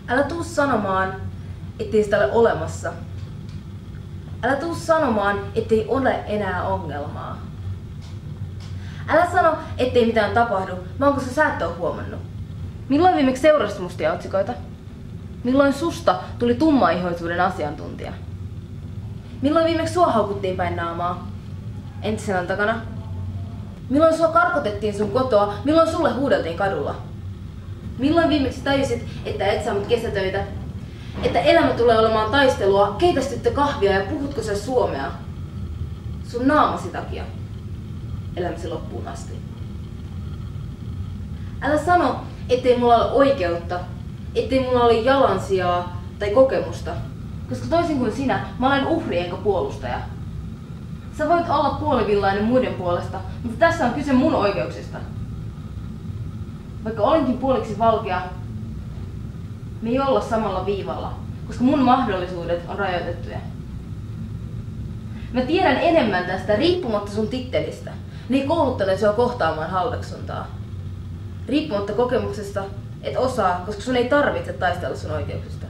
Älä tuu sanomaan, ettei sitä ole olemassa. Älä tuu sanomaan, ettei ole enää ongelmaa. Älä sano, ettei mitään tapahdu, vaan koska sä et oo huomannut. Milloin viimeksi seurasit mustia otsikoita? Milloin susta tuli tummaihoisuuden asiantuntija? Milloin viimeksi sua haukuttiin päin naamaa? Entisenä takana? Milloin sua karkotettiin sun kotoa? Milloin sulle huudeltiin kadulla? Milloin viimeksi tajusit, että et saa mut kesätöitä? Että elämä tulee olemaan taistelua, keitäs tyttö kahvia ja puhutko sä suomea? Sun naamasi takia. Elämäsi loppuun asti. Älä sano, ettei mulla ole oikeutta, ettei mulla ole jalansijaa tai kokemusta. Koska toisin kuin sinä, mä olen uhri enkä puolustaja. Sä voit olla puolivillainen muiden puolesta, mutta tässä on kyse mun oikeuksista. Vaikka olenkin puoliksi valkea, me ei olla samalla viivalla, koska mun mahdollisuudet on rajoitettuja. Mä tiedän enemmän tästä riippumatta sun tittelistä. Ne ei kouluttaneet sua kohtaamaan halveksuntaa. Riippumatta kokemuksesta et osaa, koska sun ei tarvitse taistella sun oikeuksista.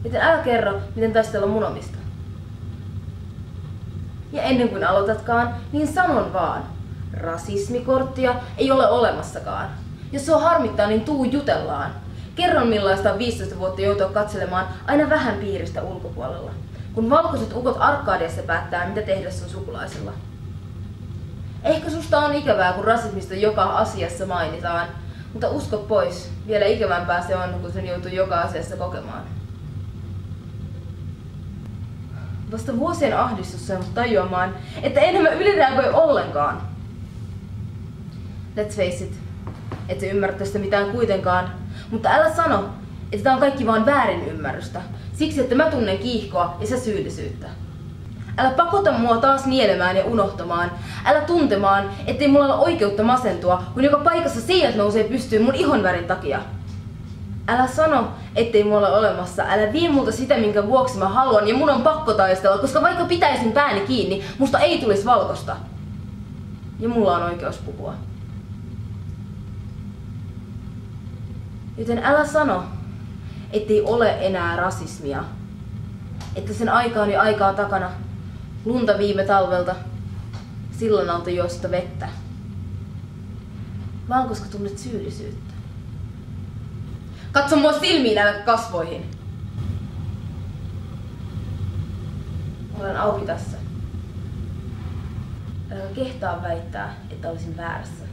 Joten älä kerro, miten taistella mun omista. Ja ennen kuin aloitatkaan, niin sanon vaan. Rasismikorttia ei ole olemassakaan. Jos se on harmittaa, niin tuu jutellaan. Kerron millaista on 15 vuotta joutua katselemaan aina vähän piiristä ulkopuolella. Kun valkoiset ukot Arkadiassa päättää, mitä tehdä sun sukulaisilla. Ehkä susta on ikävää, kun rasismista joka asiassa mainitaan. Mutta usko pois, vielä ikävämpää se on, kun sen joutuu joka asiassa kokemaan. Vasta vuosien ahdistus sai mut tajuamaan, että enemmän ylireagoi ollenkaan. Let's face it, et sä ymmärrä tästä mitään kuitenkaan, mutta älä sano, että tää on kaikki vaan väärin ymmärrystä, siksi että mä tunnen kiihkoa ja sä syyllisyyttä. Älä pakota mua taas nielemään ja unohtamaan, älä tuntemaan, ettei mulla ole oikeutta masentua, kun joka paikassa seinät nousee pystyyn mun ihonvärin takia. Älä sano, ettei mulla ole olemassa, älä vie multa sitä, minkä vuoksi mä haluan ja mun on pakko taistella, koska vaikka pitäisin pääni kiinni, musta ei tulisi valkosta. Ja mulla on oikeus puhua. Joten älä sano, ettei ole enää rasismia. Että sen aika on jo aikaa takana. Lunta viime talvelta. Sillan alta juosta vettä. Vaan koska tunnet syyllisyyttä. Katso mua silmiin älä kasvoihin. Olen auki tässä. Älä kehtaa väittää, että olisin väärässä.